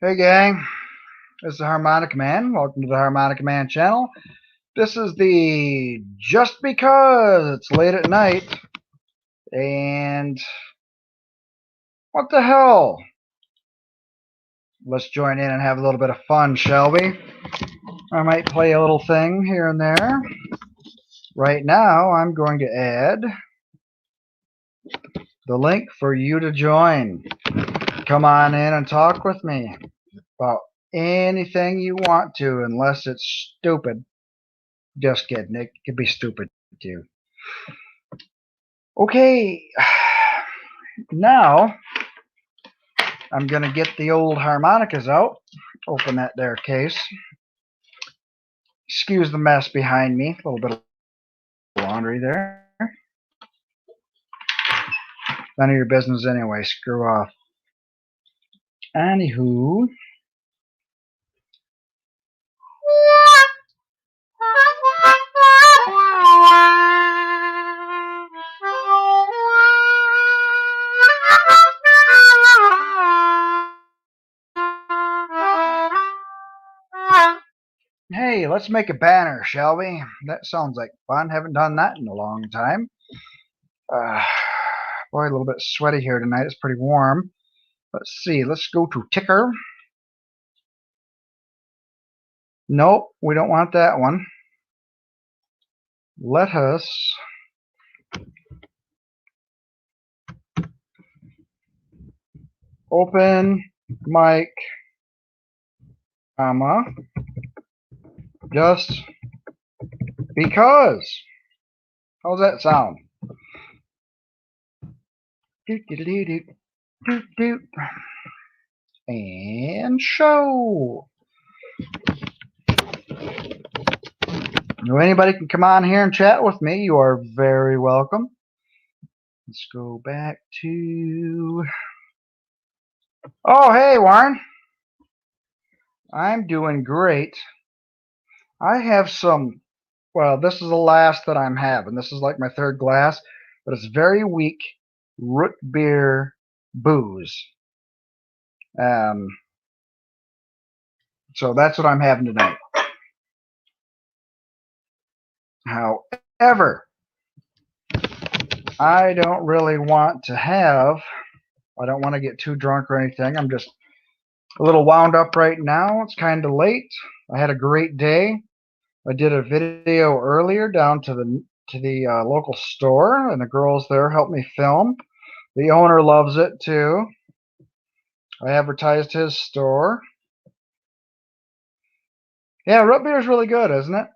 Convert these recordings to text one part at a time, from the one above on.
Hey gang, this is the Harmonica Man. Welcome to the Harmonica Man channel. This is the Just Because It's Late at Night. And what the hell? Let's join in and have a little bit of fun, shall we? I might play a little thing here and there. Right now, I'm going to add the link for you to join. Come on in and talk with me about anything you want to, unless it's stupid. Just kidding. It could be stupid too. Okay, now I'm going to get the old harmonicas out. Open that there case. Excuse the mess behind me. A little bit of laundry there. None of your business anyway. Screw off. Anywho. Hey, let's make a banner, shall we? That sounds like fun. Haven't done that in a long time. Boy, a little bit sweaty here tonight. It's pretty warm. Let's see. Let's go to ticker. Nope, we don't want that one. Let us open mic, comma, just because. How's that sound? And show. If anybody can come on here and chat with me, you are very welcome. Let's go back to... Oh, hey, Warren. I'm doing great. I have some... Well, this is the last that I'm having. This is like my third glass, but it's very weak root beer booze. So that's what I'm having tonight. However, I don't really want to have... I don't want to get too drunk or anything. I'm just a little wound up right now. It's kind of late. I had a great day. I did a video earlier down to the local store, and the girls there helped me film. The owner loves it too. I advertised his store. Yeah, root beer is really good, isn't it?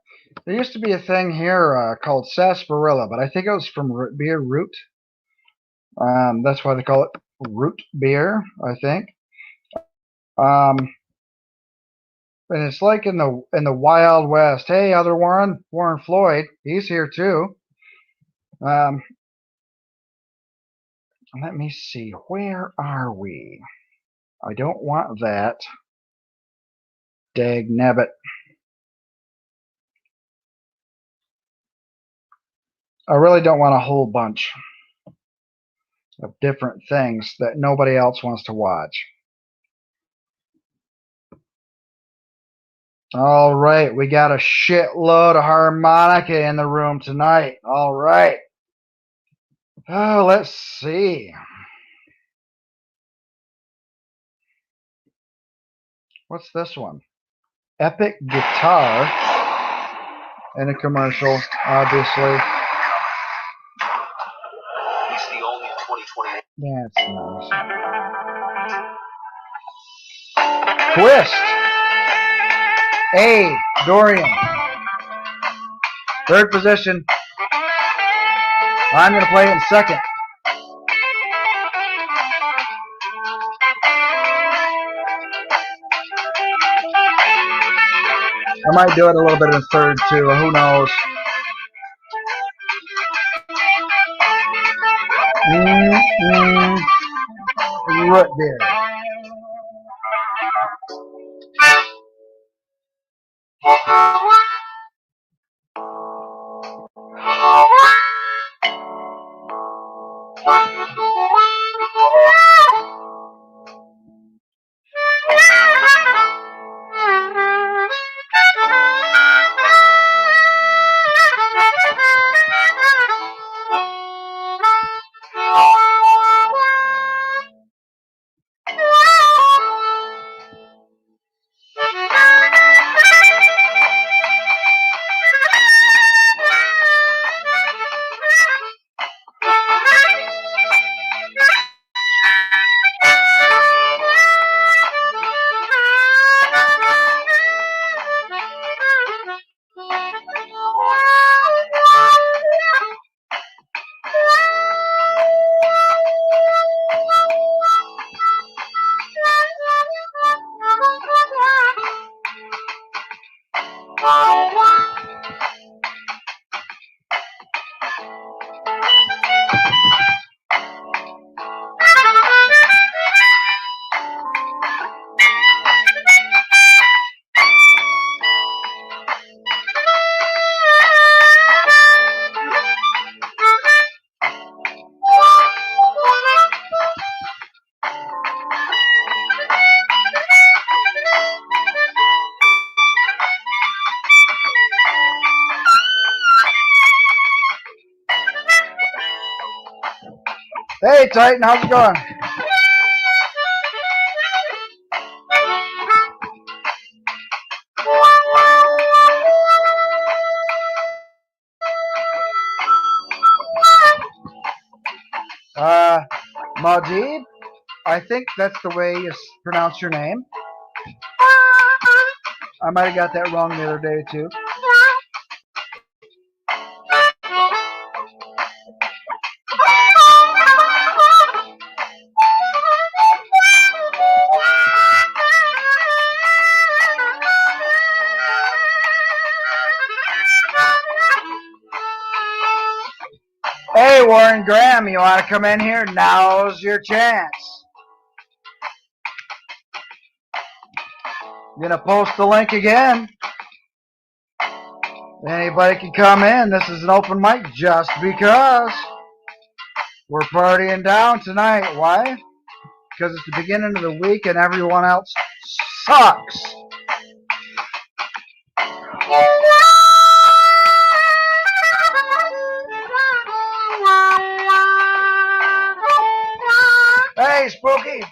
There used to be a thing here called sarsaparilla, but I think it was from root beer root. That's why they call it root beer, I think. And it's like in the Wild West. Hey, other Warren Floyd, he's here too. Let me see. Where are we? I don't want that. Dag nabbit. I really don't want a whole bunch of different things that nobody else wants to watch. All right, we got a shitload of harmonica in the room tonight. All right. Oh, let's see. What's this one? Epic Guitar. And a commercial, obviously. He's the only 2020. That's nice. Twist. A. Dorian. Third position. I'm going to play it in second. I might do it a little bit in third too. Who knows? Root beer. Hey, Titan, how's it going? Majid, I think that's the way you pronounce your name. I might have got that wrong the other day, too. Hey, Warren Graham, you want to come in here? Now's your chance. I'm going to post the link again. Anybody can come in. This is an open mic just because we're partying down tonight. Why? Because it's the beginning of the week and everyone else sucks. Hey, Spooky.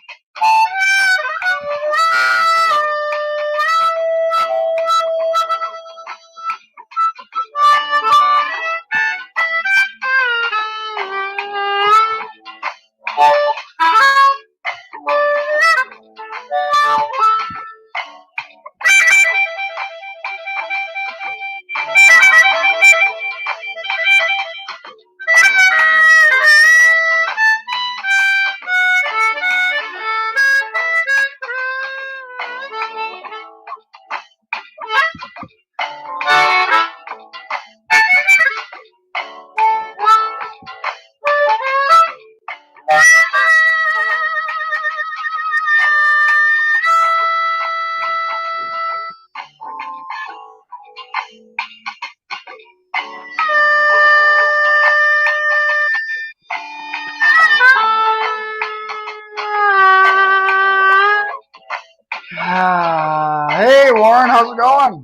Hey, Warren, how's it going?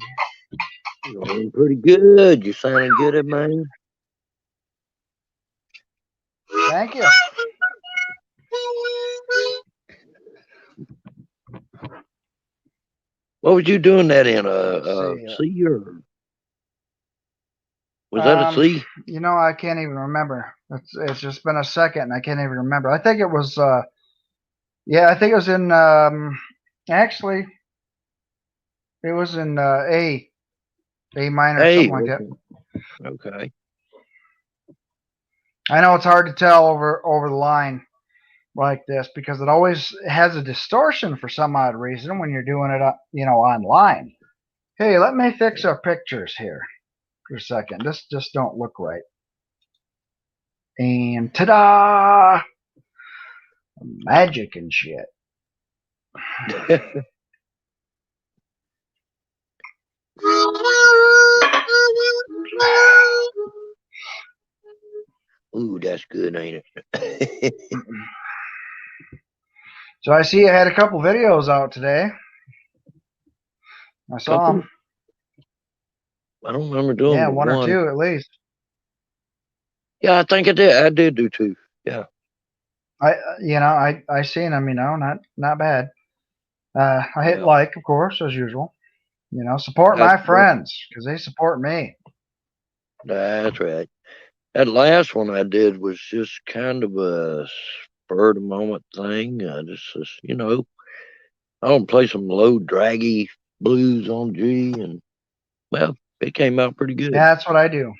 Going pretty good. You sounding good, man? Thank you. What was you doing that in? C or was that a C? You know, I can't even remember. It's just been a second, and I can't even remember. I think it was. Yeah, I think it was in. Actually, it was in A minor, something like that. Okay. I know it's hard to tell over the line like this because it always has a distortion for some odd reason when you're doing it, online. Hey, let me fix our pictures here for a second. This just don't look right. And ta-da! Magic and shit. Ooh, that's good, ain't it? So I see you had a couple videos out today. I saw them. I don't remember doing one or two at least. Yeah, I think I did. I did do two. Yeah. I seen them. Not bad. I hit like, of course, as usual. Support my friends because they support me. That's right. That last one I did was just kind of a spur of the moment thing. I don't play some low draggy blues on G, and well, it came out pretty good. Yeah, that's what I do.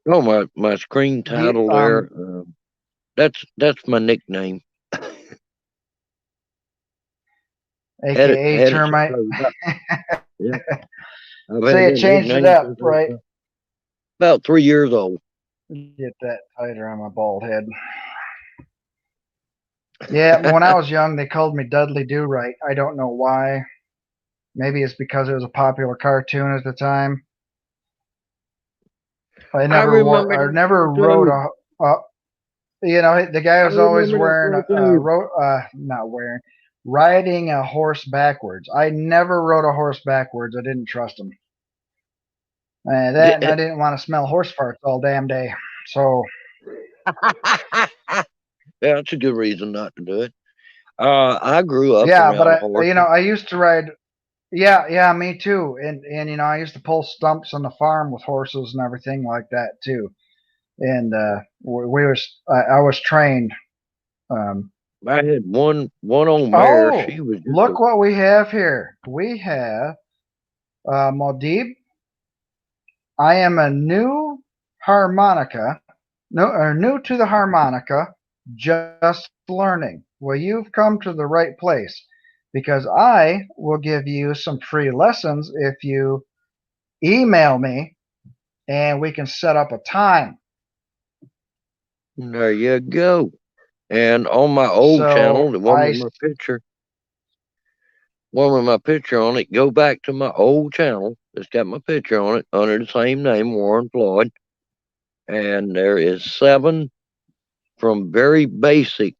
Oh, my screen title there. That's my nickname. AKA Termite. Yeah. Say it changed it up, right? About 3 years old. Get that tighter on my bald head. Yeah, when I was young, they called me Dudley Do Right. I don't know why. Maybe it's because it was a popular cartoon at the time. I never wrote the guy was always wearing riding a horse backwards. I never rode a horse backwards. I didn't trust him. That and I didn't want to smell horse farts all damn day. So Yeah, that's a good reason not to do it. I grew up yeah, but around horses. I used to ride. Yeah, me too. And I used to pull stumps on the farm with horses and everything like that too. And I was trained. Um, I had one old mare. oh, She was just look what we have here. We have Modib. I am a new harmonica, new to the harmonica, just learning. Well, you've come to the right place because I will give you some free lessons if you email me and we can set up a time. there. You go. And on my old channel, So the one with my picture on it, go back to my old channel. It's got my picture on it under the same name, Warren Floyd. And there is 7 from very basic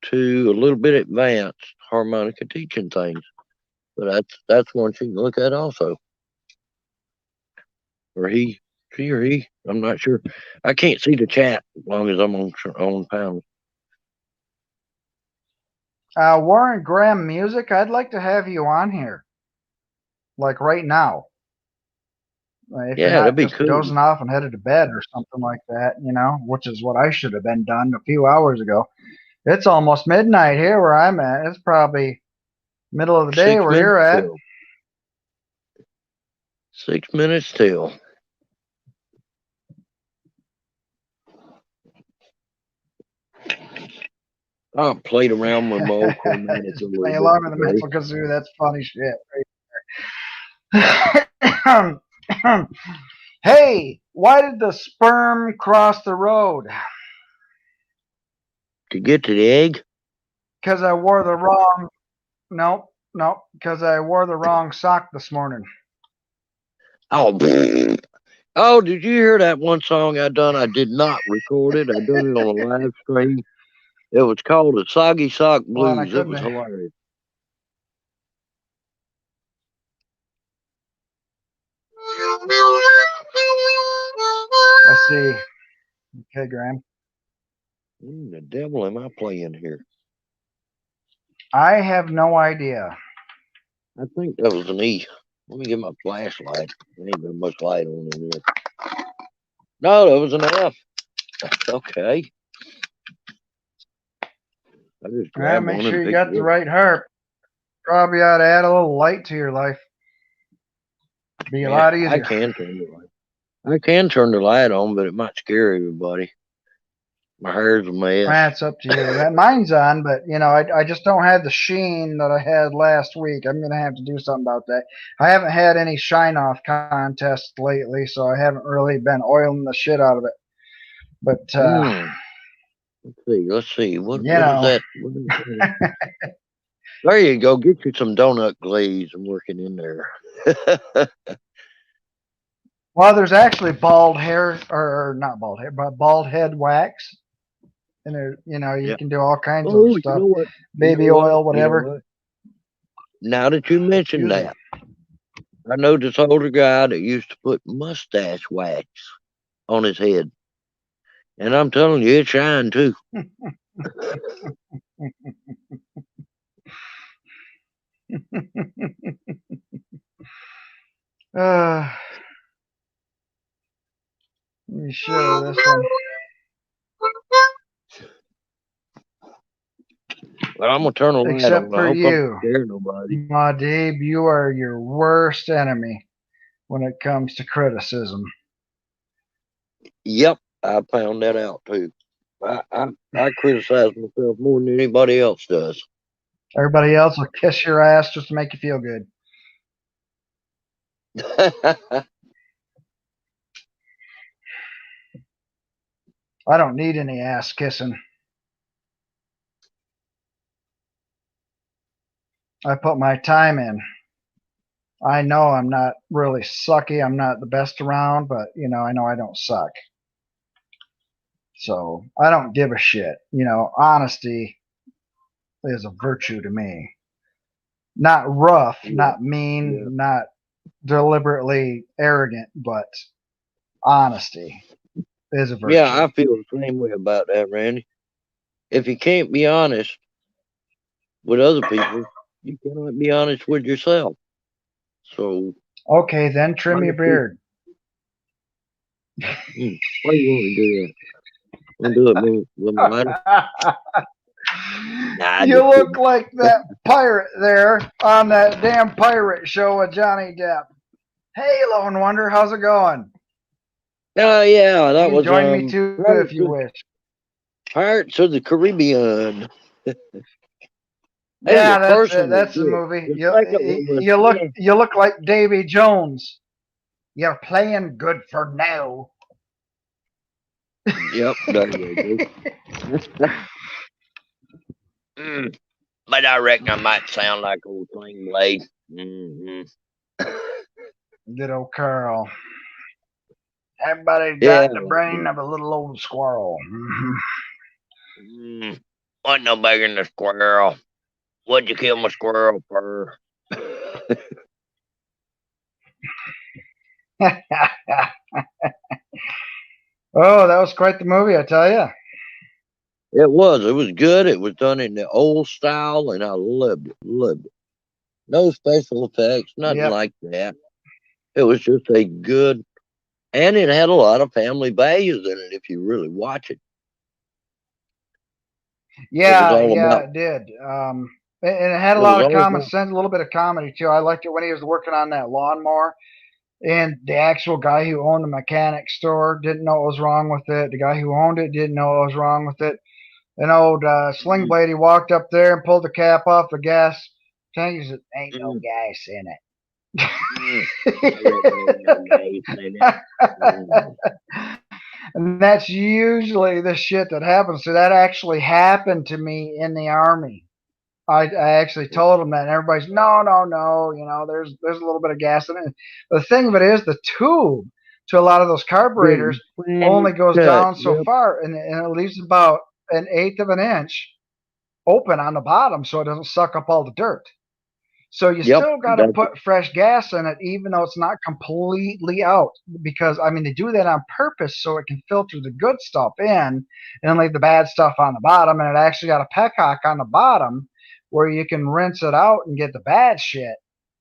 to a little bit advanced harmonica teaching things. But that's one you can look at also. Or she or he. I'm not sure. I can't see the chat as long as I'm on panel. Warren Graham Music, I'd like to have you on here, like right now. If Yeah, you're that'd not be just cool. dozing off and headed to bed or something like that, which is what I should have been done a few hours ago. It's almost midnight here where I'm at. It's probably middle of the day 6 where minutes you're at. till. 6 minutes till. I played around with my old chromatics a little Play bit along with the today. mental kazoo. That's funny shit right there. Hey, why did the sperm cross the road? To get to the egg? Because I wore the wrong. Nope. Because I wore the wrong sock this morning. Oh, oh, did you hear that one song I done? I did not record it. I done it on a live stream. It was called the Soggy Sock Well, Blues. It was hilarious. I see. Okay, Graham. What the devil am I playing here? I have no idea. I think that was an E. Let me get my flashlight. There ain't very much light on in here. No, that was an F. Okay. I just grabbed Make one sure and you picked got it the up. right harp. Probably ought to add a little light to your life. Be a lot easier. I can turn the light. I can turn the light on, but it might scare everybody. My hair's a mess. That's up to you. Mine's on, but I just don't have the sheen that I had last week. I'm gonna have to do something about that. I haven't had any shine off contests lately, so I haven't really been oiling the shit out of it. But Let's see. What is know. that? There you go. Get you some donut glaze and working in there. Well, there's actually bald hair, or not bald hair, but bald head wax. And there, you can do all kinds of stuff. You know what? Baby oil, whatever. Now that you mentioned that, I know this older guy that used to put mustache wax on his head. And I'm telling you, it shined too. Let me show this one. But I'm gonna turn a light Except on. for I hope you, I don't scare nobody. Modib, you are your worst enemy when it comes to criticism. Yep, I found that out too. I criticize myself more than anybody else does. Everybody else will kiss your ass just to make you feel good. I don't need any ass kissing. I put my time in. I know I'm not really sucky. I'm not the best around, but I know I don't suck. So I don't give a shit. Honesty is a virtue to me. Not rough, Yeah. not mean, Yeah. not deliberately arrogant, but honesty is a virtue. Yeah, I feel the same way about that, Randy. If you can't be honest with other people, you cannot be honest with yourself. So, Okay, then trim your honesty. beard. Why you want to do that? Want to do it with my lighter? Nah, You just look kidding. like that pirate there on that damn pirate show with Johnny Depp. Hey, Lone Wonder, how's it going? Oh yeah, You that can was join me too if you wish. Pirates of the Caribbean. Hey, Yeah, the that's first it. one was That's the good. movie. The second one was You look like Davy Jones. You're playing good for now. Yep, there you go. But I reckon I might sound like old Clean Blade. Little Carl. Everybody's Yeah. got the brain of a little old squirrel. Wasn't no bigger than a squirrel. What'd you kill my squirrel for? Oh, that was quite the movie, I tell you. It was. It was good. It was done in the old style, and I loved it. Loved it. No special effects, nothing Yep. like that. It was just a good, and it had a lot of family values in it if you really watch it. Yeah, all yeah, about- it did. And it had a It lot was of all common about- sense, a little bit of comedy too. I liked it when he was working on that lawnmower, and the actual guy who owned the mechanic store didn't know what was wrong with it. The guy who owned it didn't know what was wrong with it. An old sling blade, he walked up there and pulled the cap off the gas tank. He said, "Ain't no gas in it." And that's usually the shit that happens. So that actually happened to me in the army. I actually told them that, and everybody's no, no, no. You know, there's a little bit of gas in it. The thing of it is, the tube to a lot of those carburetors only goes down so far, and it leaves about an eighth of an inch open on the bottom, so it doesn't suck up all the dirt. So you still got to put fresh gas in it, even though it's not completely out. Because I mean, they do that on purpose so it can filter the good stuff in and then leave the bad stuff on the bottom. And it actually got a petcock on the bottom where you can rinse it out and get the bad shit,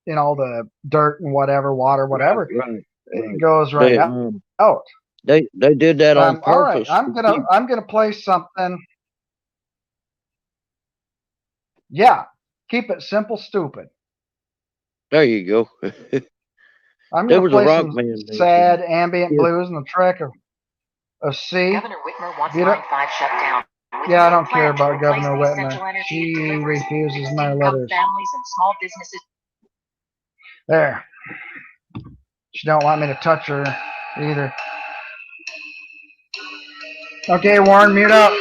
you know, the dirt and whatever, water, whatever. Right. It goes right out. They did that on All right, purpose. I'm gonna play something. Yeah, keep it simple, stupid. There you go. I'm There gonna was a play rock some band there. sad ambient blues and the track of C. Governor Whitmer wants Line 5 shut down. Yeah, I don't care about Governor Whitmer. She refuses my letters. Families and small businesses. There. She don't want me to touch her either. Okay, Warren, mute up.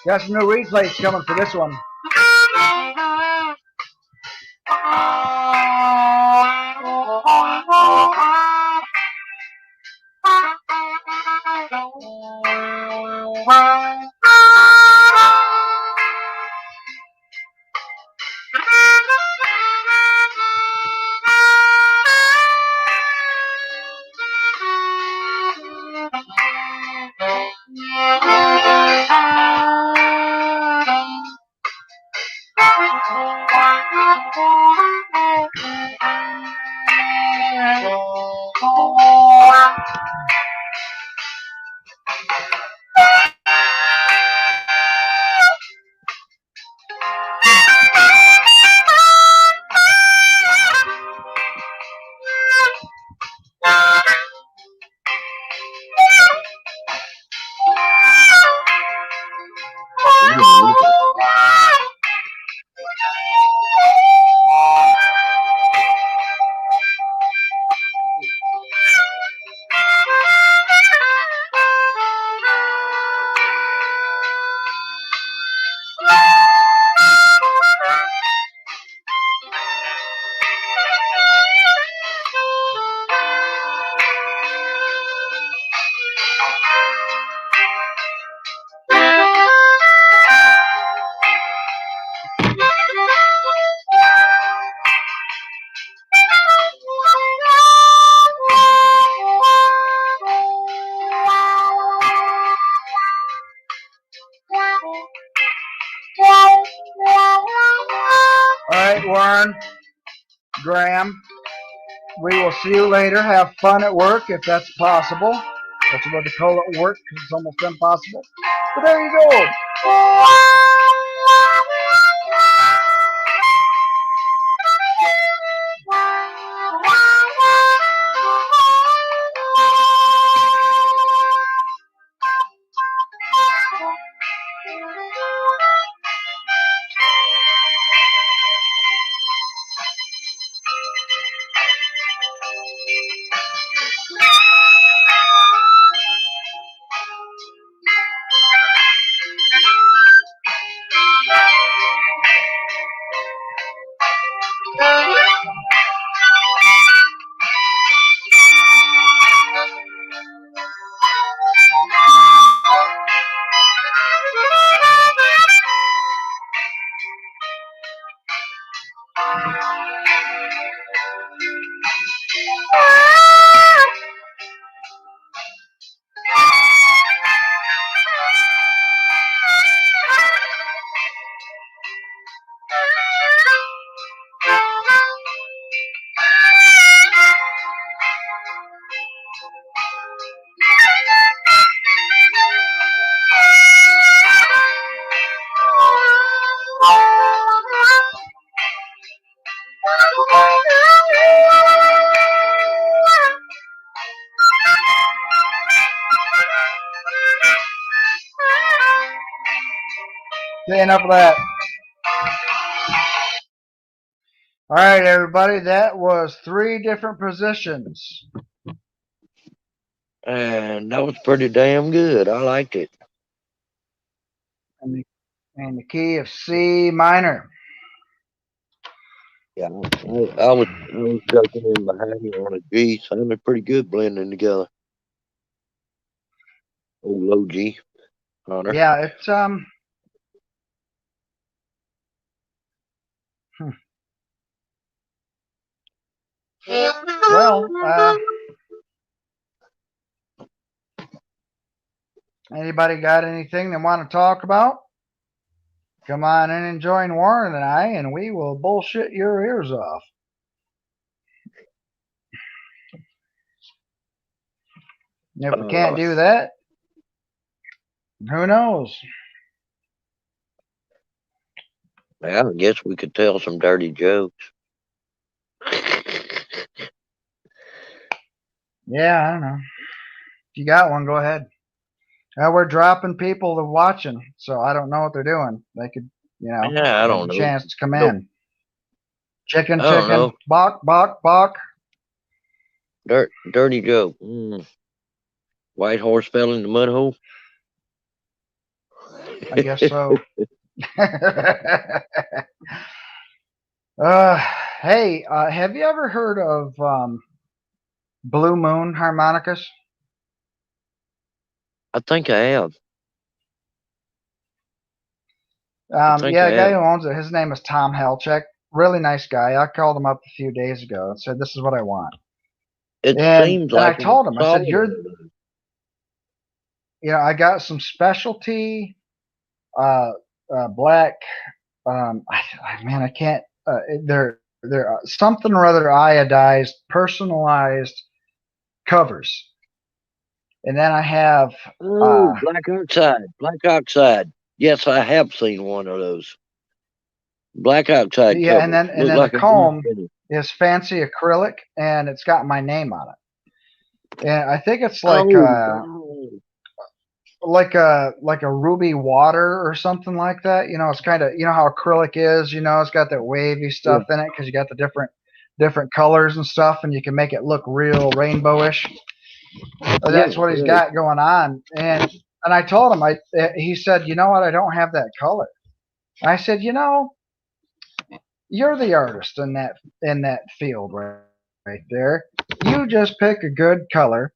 Got some new replays coming for this one. right, Warren, Graham. We will see you later. Have fun at work if that's possible. That's what they call it, work, because it's almost impossible. But there you go. Okay, enough of that. All right, everybody, that was 3 different positions. And that was pretty damn good. I liked it. And the key of C minor. Yeah, I was joking in behind you on a G. Sounded pretty good blending together. Old low G. Hunter. Yeah, it's well, anybody got anything they want to talk about? Come on in and join Warren and I, and we will bullshit your ears off. If we can't do that, who knows? Yeah, I guess we could tell some dirty jokes. Yeah, I don't know. If you got one, go ahead. We're dropping people to watching, so I don't know what they're doing. They could, Yeah, I have don't a know. chance to come Nope. in. Chicken, I don't know. bok, bok, bok. Dirty joke. White horse fell in the mud hole. I guess so. Hey, have you ever heard of Blue Moon harmonicas? I think I have. think Yeah, I the guy have. who owns it, his name is Tom Helchek. Really nice guy. I called him up a few days ago and said, "This is what I want." It And seems I like told him, I said, Solomon I got some specialty black. Man, I can't. They're something or other iodized, personalized covers, and then I have Oh, black oxide. Black oxide. Yes, I have seen one of those. Black oxide yeah, cover. and then Look the like a comb blue is fancy acrylic, and it's got my name on it. And I think it's like Oh, like a ruby water or something like that. It's kind of how acrylic is. It's got that wavy stuff in it because you got the different colors and stuff, and you can make it look real rainbowish. That's what he's got going on. And I told him, he said, "You know what? I don't have that color." I said, "You're the artist in that field right there. You just pick a good color,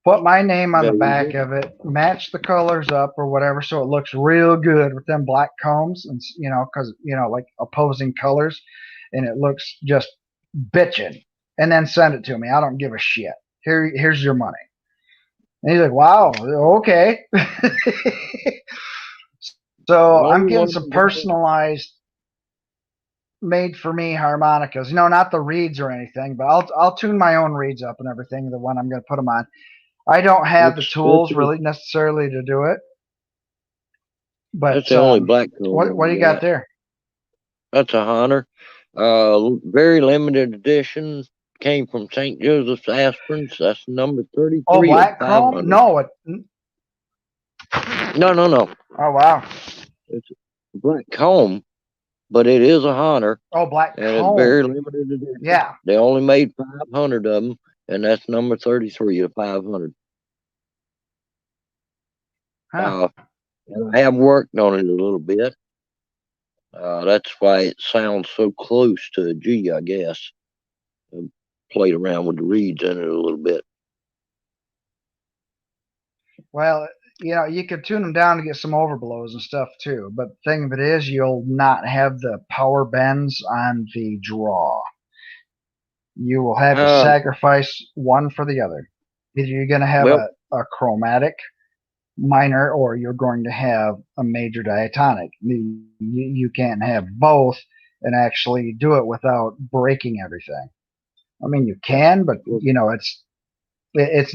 put my name on the back of it, match the colors up or whatever, so it looks real good with them black combs, and because like opposing colors, and it looks just bitchin', and then send it to me. I don't give a shit. Here's your money." And he's like, "Wow, okay." So I'm getting some personalized made for me harmonicas. You know, not the reeds or anything, but I'll tune my own reeds up and everything. The one I'm going to put them on. I don't have the tools really necessarily to do it. But That's the only black what do you got there? That's a Hunter. Very limited edition. Came from St. Joseph's Aspirins. That's number 33. Oh, black chrome? No. No. Oh, wow. It's a black comb, but it is a Hunter. Oh, black and comb. It's very limited edition. Yeah. They only made 500 of them, and that's number 33 of 500. Huh. And I have worked on it a little bit. That's why it sounds so close to a G, I guess. I played around with the reeds in it a little bit. Well, you know, you could tune them down to get some overblows and stuff too. But the thing of it is, you'll not have the power bends on the draw. You will have to sacrifice one for the other. Either you're going to have a chromatic minor or you're going to have a major diatonic. You can't have both and actually do it without breaking everything. I mean, you can, but you know, it's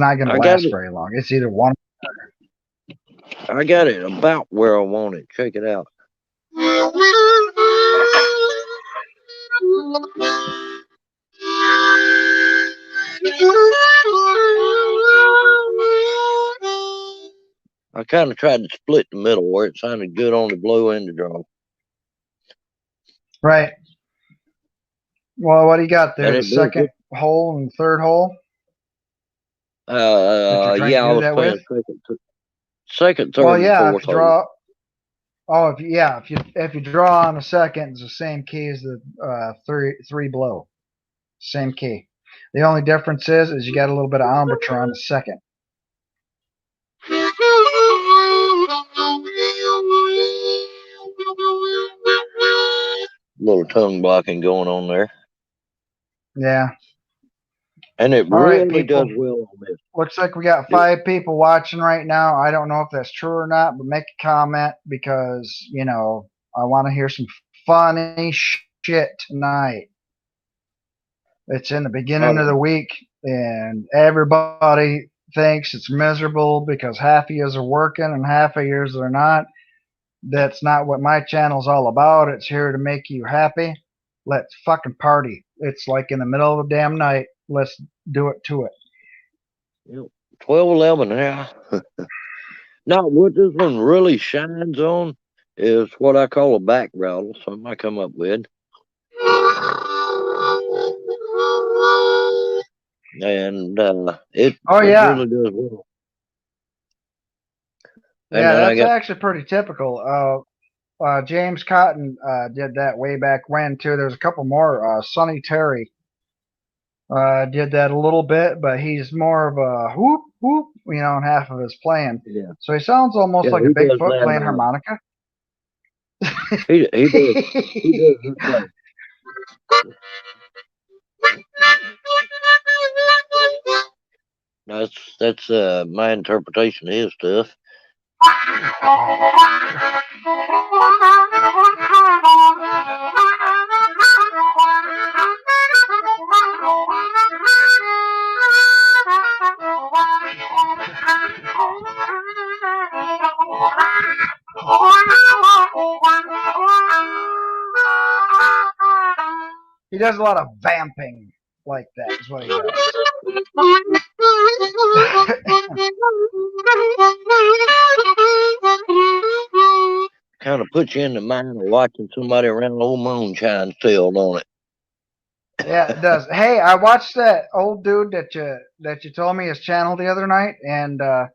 not going to last very long. It's either one. I got it about where I want it. Check it out. I kind of tried to split the middle where it sounded good on the blow and the drum. Right. Well, what do you got there? The second hole and third hole? Yeah, I was playing second, third, well, yeah, and fourth if you draw. Oh, if you draw on the second, it's the same key as the three blow, same key. The only difference is you got a little bit of embouchure on the second. Little tongue blocking going on there. Yeah. And it really does well on this. Looks like we got 5 people watching right now. I don't know if that's true or not, but make a comment because, you know, I want to hear some funny shit tonight. It's in the beginning of the week, and everybody thinks it's miserable because half of yous are working and half of yous are not. That's not what my channel's all about. It's here to make you happy. Let's fucking party. It's like in the middle of the damn night. Let's do it to it. 12-11 now. Now, what this one really shines on is what I call a back rattle. Something I come up with. And it really does well. And yeah, that's actually pretty typical. James Cotton did that way back when too. There's a couple more. Sonny Terry did that a little bit, but he's more of a whoop whoop, you know, in half of his playing. Yeah. So he sounds almost like a Bigfoot playing harmonica. He does. That's my interpretation of his stuff. He does a lot of vamping like that is what he does. Kind of puts you in the mind of watching somebody around old moonshine still, don't it? Yeah, it does. Hey, I watched that old dude that you told me his channel the other night, and I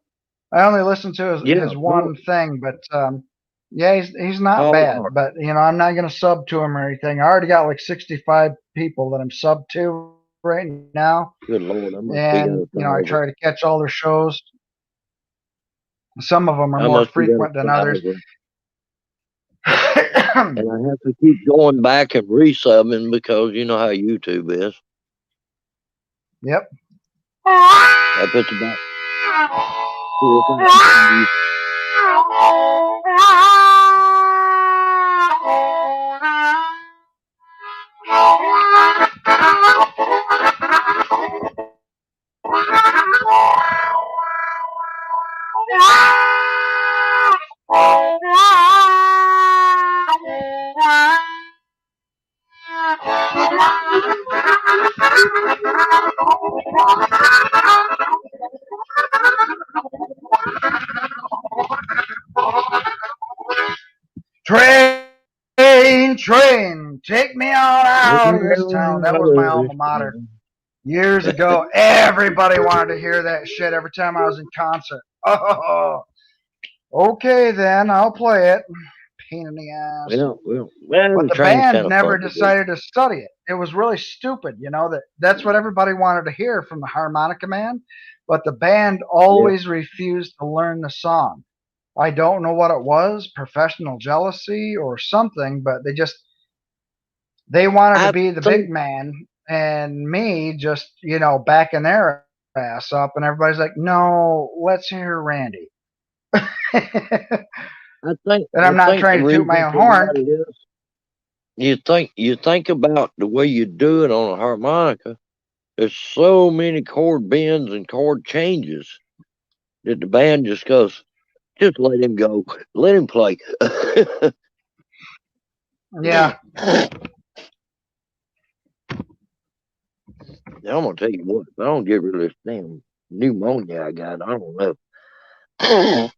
only listened to his one thing, but yeah, he's not bad. But you know, I'm not gonna sub to him or anything. I already got like 65 people that I'm sub to right now. Good Lord, and you know, I try to catch all their shows. Some of them are more frequent than others. And I have to keep going back and resubbing because you know how YouTube is. Yep. That puts about 2 or 5 Train, take me on out of this town. That was my alma mater. Years ago, everybody wanted to hear that shit every time I was in concert. Oh, okay then, I'll play it. Pain in the ass. Well, But the train's band kind of never fun to do. decided to study it. It was really stupid, you know, that's what everybody wanted to hear from the harmonica man. But the band always refused to learn the song. I don't know what it was, professional jealousy or something, but they wanted to I be the think big man and me just, you know, backing their ass up, and everybody's like, no, let's hear Randy. And I think I'm not the trying to toot reason my own for horn. that is you think about the way you do it on a harmonica. There's so many chord bends and chord changes that the band just goes, just let him go, let him play. Yeah. Now, I'm gonna tell you what, if I don't get rid of this damn pneumonia I got, I don't know.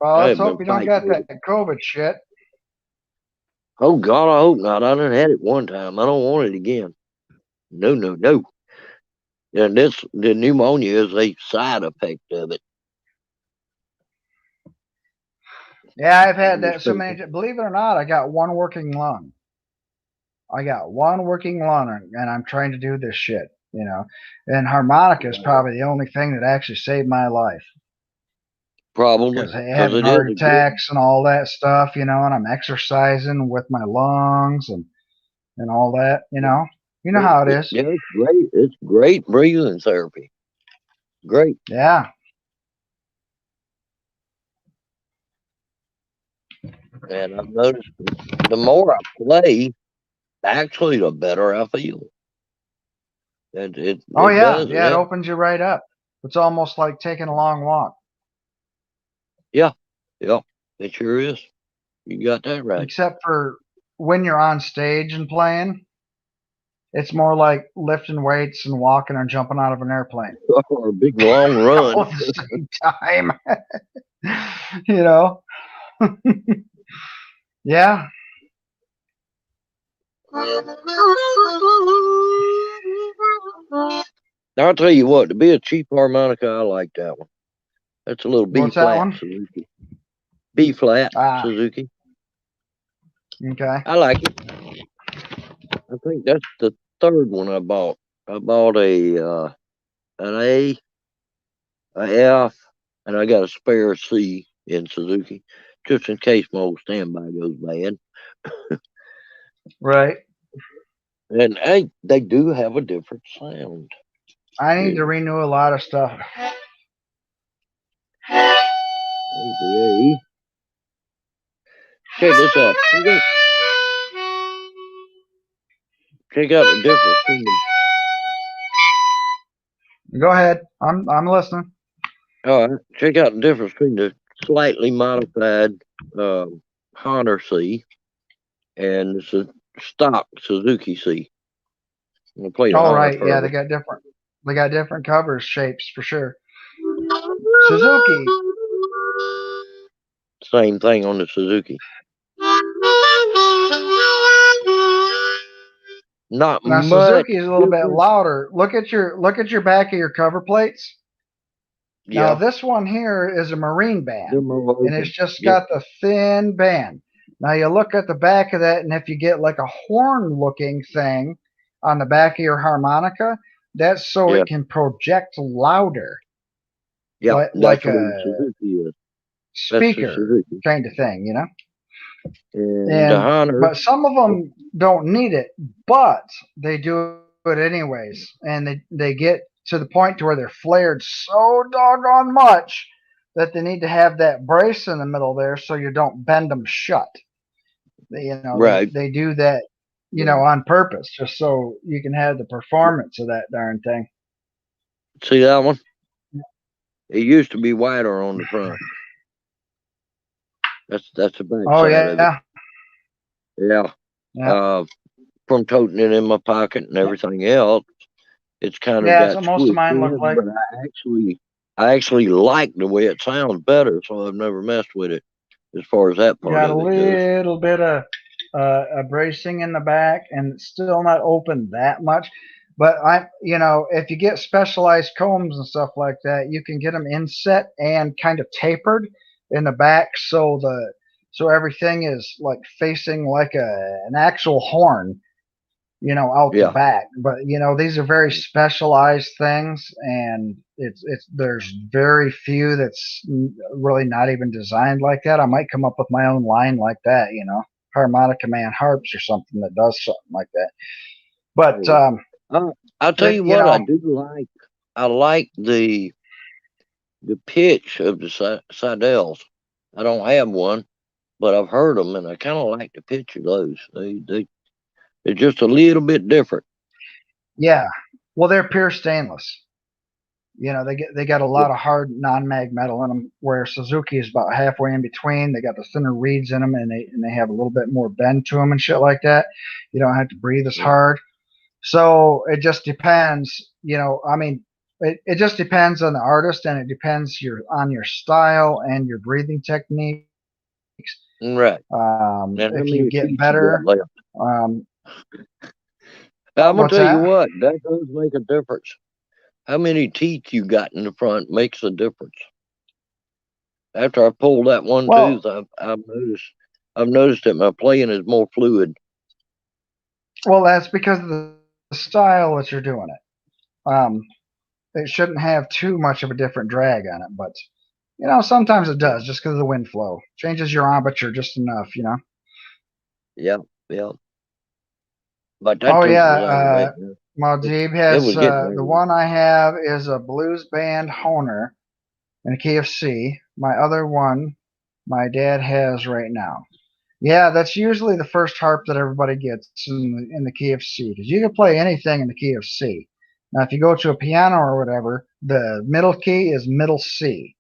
Well, I let's have been hope you don't fighting got with that it. COVID shit. Oh God, I hope not. I done had it one time. I don't want it again. No, no, no. And the pneumonia is a side effect of it. Yeah, I've had You're that so supposed many. to- Believe it or not, I got one working lung. I got one working lung, and I'm trying to do this shit, you know. And harmonica is probably the only thing that actually saved my life Probably because I because had it is heart a good. attacks and all that stuff, you know. And I'm exercising with my lungs and all that, you know. You know how it is. Yeah, it's great. It's great breathing therapy. Great. Yeah. And I've noticed the more I play, actually, the better I feel. Oh It yeah, does. It yeah. It helps. opens you right up. It's almost like taking a long walk, Yeah. Yeah. It sure is. You got that right. except for when you're on stage and playing. It's more like lifting weights and walking or jumping out of an airplane Or a big long all run. at the same time. You know? Yeah. I'll tell you what, to be a cheap harmonica, I like that one. That's a little B What's that flat one? Suzuki. B flat Ah, Suzuki. okay. I like it. I think that's the third one I bought. I bought an A, a F, and I got a spare C in Suzuki, just in case my old standby goes bad. Right. And hey, they do have a different sound. I need Yeah. to renew a lot of stuff. Okay. Check this out. Check out the difference between Go ahead. I'm listening. check out the difference between the slightly modified Honda C and the stock Suzuki C. I'm gonna play the All Honda right. Yeah, first. they got different covers, shapes for sure. Suzuki. Same thing on the Suzuki. Not Now much Suzuki is a little bit difference. louder. Look at your back of your cover plates. Now Yeah, this one here is a marine they're band, more and open. it's just Yeah. got the thin band. Now you look at the back of that, and if you get like a horn-looking thing on the back of your harmonica, that's so Yeah. it can project louder, Yeah, like that's what the a Suzuki is. That's the speaker Suzuki. kind of thing, you know. And the Honda, But some of them don't need it, but they do it anyways, and they get to the point to where they're flared so doggone much that they need to have that brace in the middle there so you don't bend them shut. right. They do that, on purpose, just so you can have the performance of that darn thing. See that one? It used to be wider on the front. That's the back Oh side of it. yeah, Yeah. yeah, From toting it in my pocket and everything else, it's kind of yeah. That's got what most of squished mine look in, like. but I actually like the way it sounds better, so I've never messed with it as far as that part Got a of it goes. little bit of a bracing in the back, and it's still not open that much. But if you get specialized combs and stuff like that, you can get them inset and kind of tapered in the back, so everything is like facing like an actual horn, out the Yeah. back. But these are very specialized things, and there's very few that's really not even designed like that. I might come up with my own line like that, Harmonica Man Harps or something that does something like that. But I'll tell it, you what I do like. I like the pitch of the Siddells. I don't have one, but I've heard them, and I kind of like the pitch of those. They're just a little bit different. yeah, well, they're pure stainless. They got a lot of hard non-mag metal in them, where Suzuki is about halfway in between. They got the thinner reeds in them, and they have a little bit more bend to them and shit like that. You don't have to breathe as hard. So it just depends. I mean, it just depends on the artist, and it depends on your style and your breathing techniques. Right. Now, how If you many get teeth you better, got left? um, I'm gonna what's tell you that? what, that does make a difference. How many teeth you got in the front makes a difference. After I pulled that one Well, tooth, I've noticed that my playing is more fluid. that's because of the style that you're doing it. It shouldn't have too much of a different drag on it, but sometimes it does, just because of the wind flow. Changes your embouchure just enough. Yeah, yeah. But that Oh tooth yeah, was aggravating. Maljeeb It has was getting the aggravating. one I have is a blues band Honer in a key of C. My other one, my dad has right now. Yeah, that's usually the first harp that everybody gets in the key of C, because you can play anything in the key of C. Now, if you go to a piano or whatever, the middle key is middle C,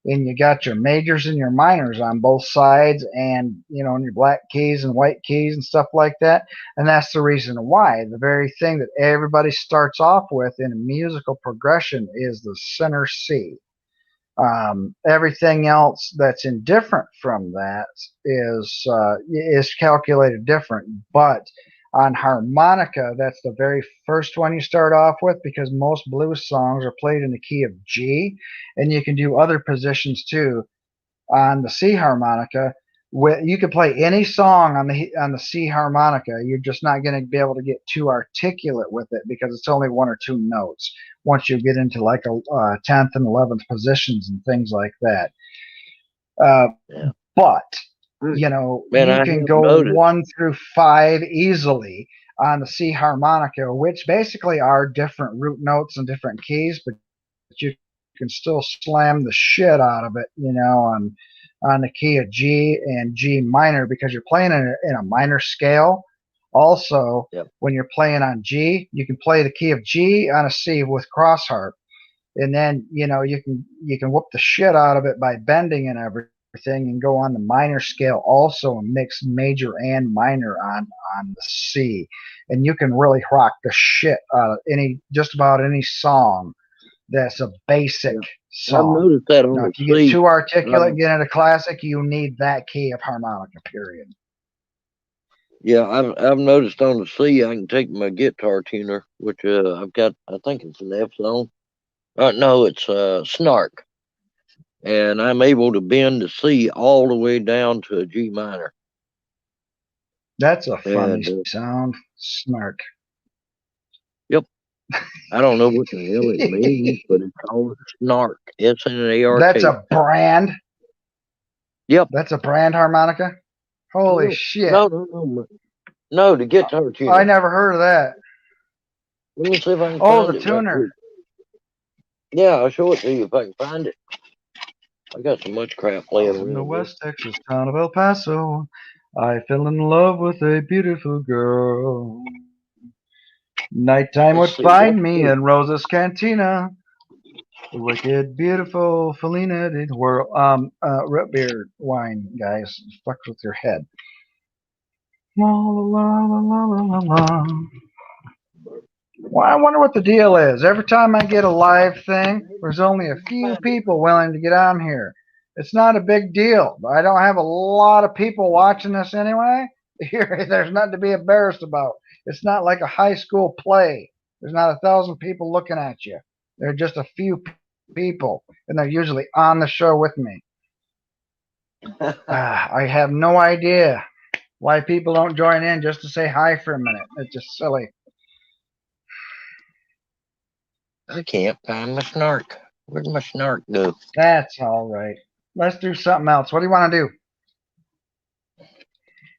and you got your majors and your minors on both sides, and and your black keys and white keys and stuff like that. And that's the reason why the very thing that everybody starts off with in a musical progression is the center C. Everything else that's indifferent from that is calculated different. But on harmonica, that's the very first one you start off with, because most blues songs are played in the key of G, and you can do other positions too on the C harmonica. You could play any song on the C harmonica. You're just not going to be able to get too articulate with it, because it's only one or two notes. Once you get into like a 10th and 11th positions and things like that, Yeah. but Man, you I can have go noticed. 1 through 5 easily on the C harmonica, which basically are different root notes and different keys, but you can still slam the shit out of it, on the key of G and G minor, because you're playing in a minor scale. Also, Yep. when you're playing on G, you can play the key of G on a C with cross harp, and then you can whoop the shit out of it by bending and everything, and go on the minor scale also, and mix major and minor on the C, and you can really rock the shit out of just about any song that's a basic I've song. noticed that on Now, the if you get C. too articulate, Um, get into classic, you need that key of harmonica, period. yeah, I've noticed on the C, I can take my guitar tuner, which I've got. I think it's an F zone. No, it's Snark, and I'm able to bend the C all the way down to a G minor. That's a funny And sound, snark. yep, I don't know what the hell it means, but it's called Snark. That's SNARK. a brand. Yep. That's a brand harmonica. Holy shit! No, the guitar I tuner. never heard of that. Let me see if I can Oh, find the it right tuner. quick. Yeah, I'll show it to you if I can find it. I got so much crap laying In the around here. West Texas town of El Paso, I fell in love with a beautiful girl. Nighttime would Let's see, find what's me the in Rosa's Cantina. The wicked, beautiful Felina did whirl. Root beer wine, guys. Fucks with your head. La la la la la la la. Well, I wonder what the deal is. Every time I get a live thing, there's only a few people willing to get on here. It's not a big deal. I don't have a lot of people watching this anyway. There's nothing to be embarrassed about. It's not like a high school play. There's not 1,000 people looking at you. There are just a few people, and they're usually on the show with me. I have no idea why people don't join in just to say hi for a minute. It's just silly. I can't find my snark. Where'd my snark go? That's all right. Let's do something else. What do you want to do?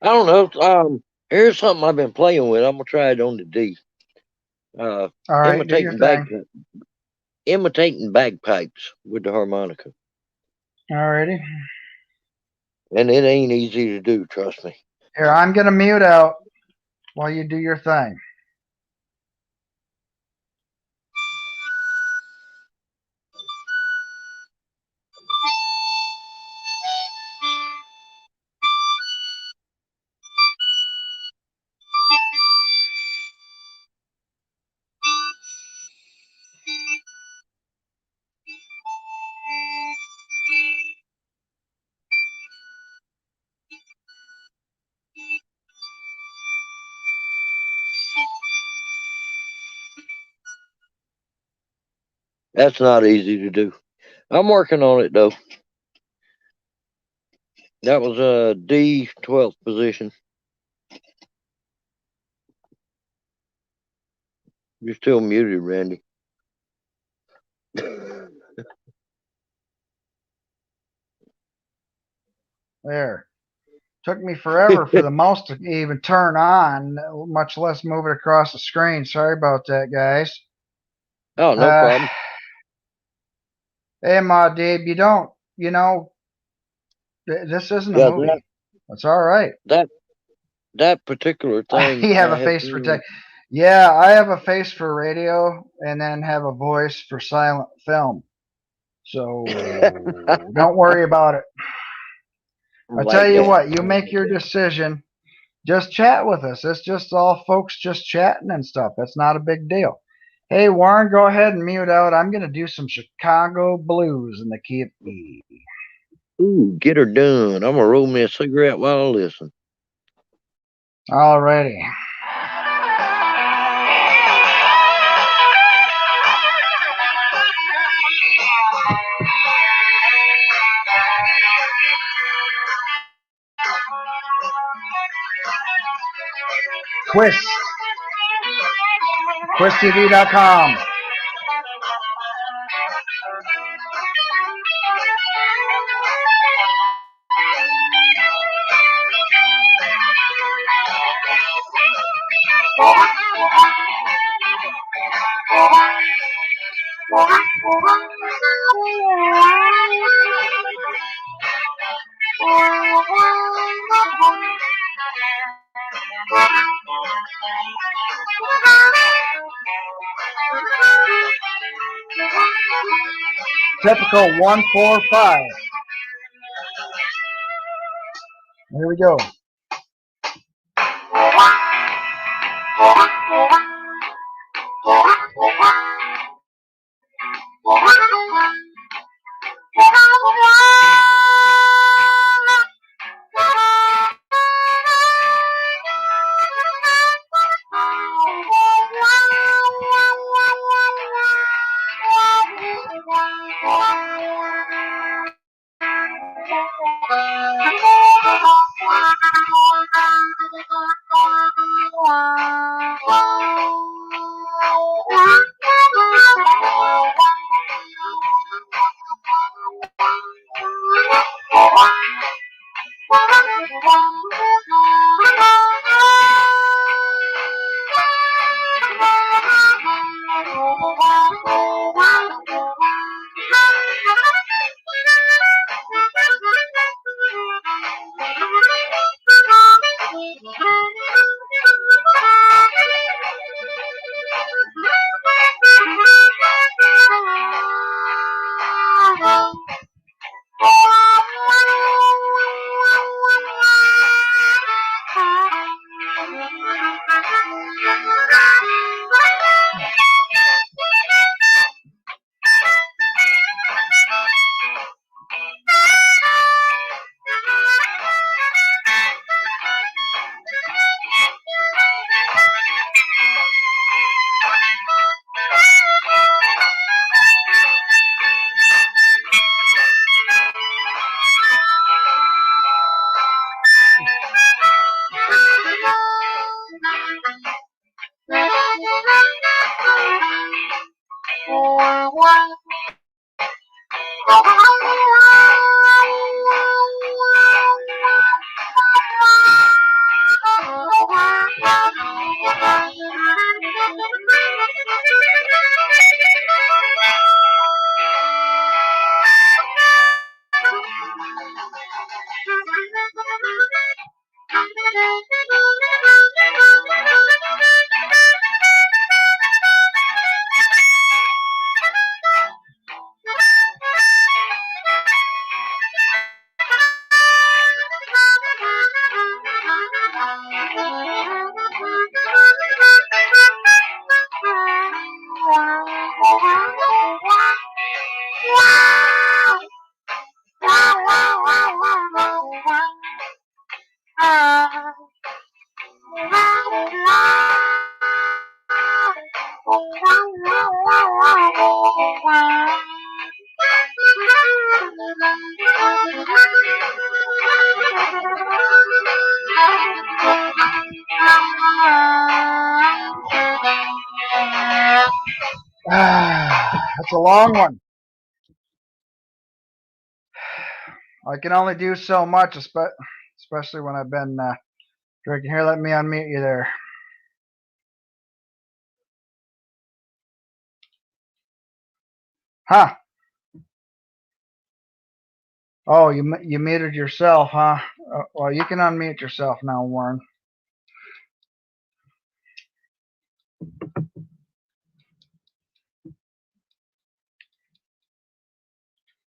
I don't know. Here's something I've been playing with. I'm gonna try it on the D. All right, do your thing. Imitating bagpipes with the harmonica. Alrighty. And it ain't easy to do, trust me. Here, I'm gonna mute out while you do your thing. That's not easy to do. I'm working on it though. That was a D 12th position. You're still muted, Randy. There. Took me forever for the mouse to even turn on, much less move it across the screen. Sorry about that, guys. Oh, no problem. Hey, Ma Dave, you don't, this isn't a movie. That's all right. That particular thing. You have a face for tech. Yeah, I have a face for radio and then have a voice for silent film. So don't worry about it. I tell you what, you make your decision. Just chat with us. It's just all folks just chatting and stuff. That's not a big deal. Hey, Warren, go ahead and mute out. I'm going to do some Chicago blues in the key of E. Ooh, get her done. I'm going to roll me a cigarette while I listen. All righty. Twist. TwistTV.com. Typical 145. Here we go. It's a long one. I can only do so much, especially when I've been drinking. Here, let me unmute you there. Huh? Oh, you muted yourself, huh? Well, you can unmute yourself now, Warren.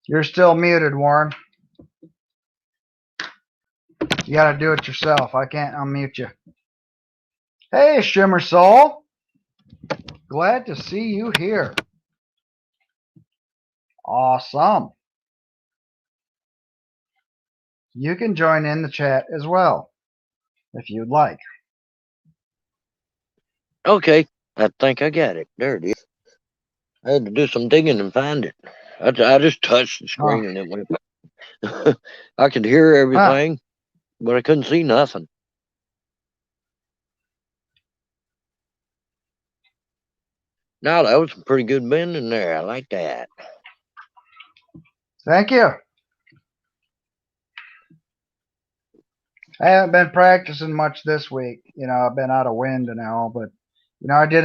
You're still muted, Warren. You got to do it yourself. I can't unmute you. Hey, Shimmer Soul. Glad to see you here. Awesome. You can join in the chat as well, if you'd like. Okay, I think I got it. There it is. I had to do some digging and find it. I just touched the screen and it went. I could hear everything, but I couldn't see nothing. Now that was some pretty good bending there. I like that. Thank you. I haven't been practicing much this week. You know, I've been out of wind and all, but you know, I did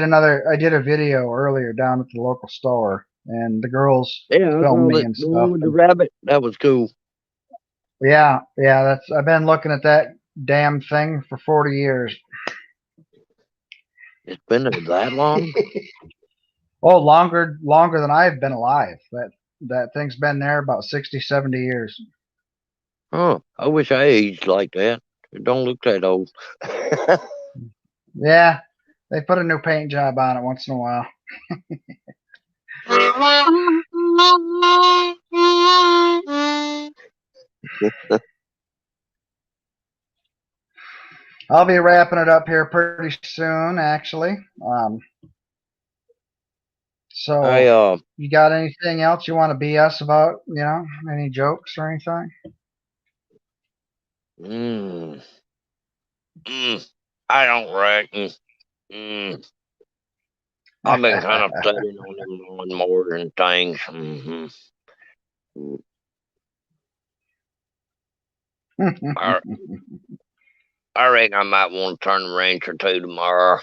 a video earlier down at the local store, and the girls Yeah, I filmed saw me that and the one stuff. with the rabbit. That was cool. Yeah, I've been looking at that damn thing for 40 years. It's been there that long? Oh, longer than I've been alive. That thing's been there about 60, 70 years. Oh, I wish I aged like that. It don't look that old. Yeah, they put a new paint job on it once in a while. I'll be wrapping it up here pretty soon, actually. So you got anything else you want to BS about? You know, any jokes or anything? I don't reckon. I've been kind of studying on them more and things. I reckon I might want to turn the wrench or two tomorrow.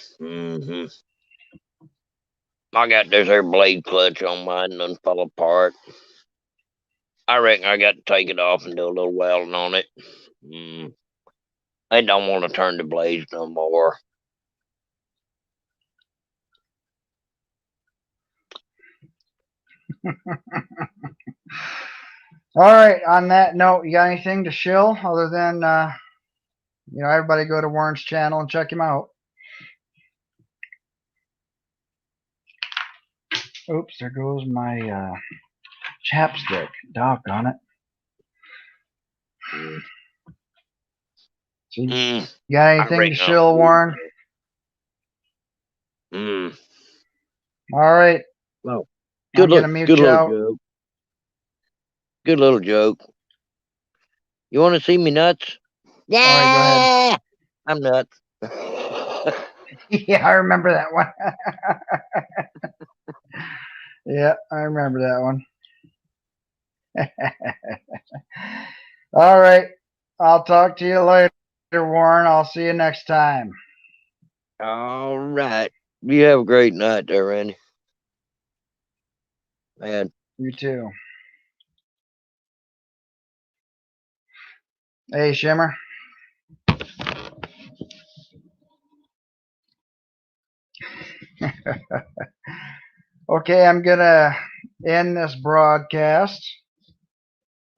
I got this here blade clutch on mine and done fell apart. I reckon I got to take it off and do a little welding on it. I don't want to turn the blades no more. All right. On that note, you got anything to shill other than you know, everybody go to Warren's channel and check him out. Oops, there goes my chapstick. Doggone it. So you got anything to shill, Warren? All right. Well, good little joke. Good little joke. You want to see me nuts? Yeah. All right, go ahead. I'm nuts. Yeah, I remember that one. Yeah, I remember that one. All right. I'll talk to you later, Warren. I'll see you next time. All right. You have a great night there, Randy. Man. You too. Hey, Shimmer. Okay, I'm going to end this broadcast.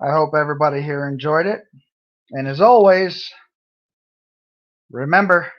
I hope everybody here enjoyed it. And as always, remember,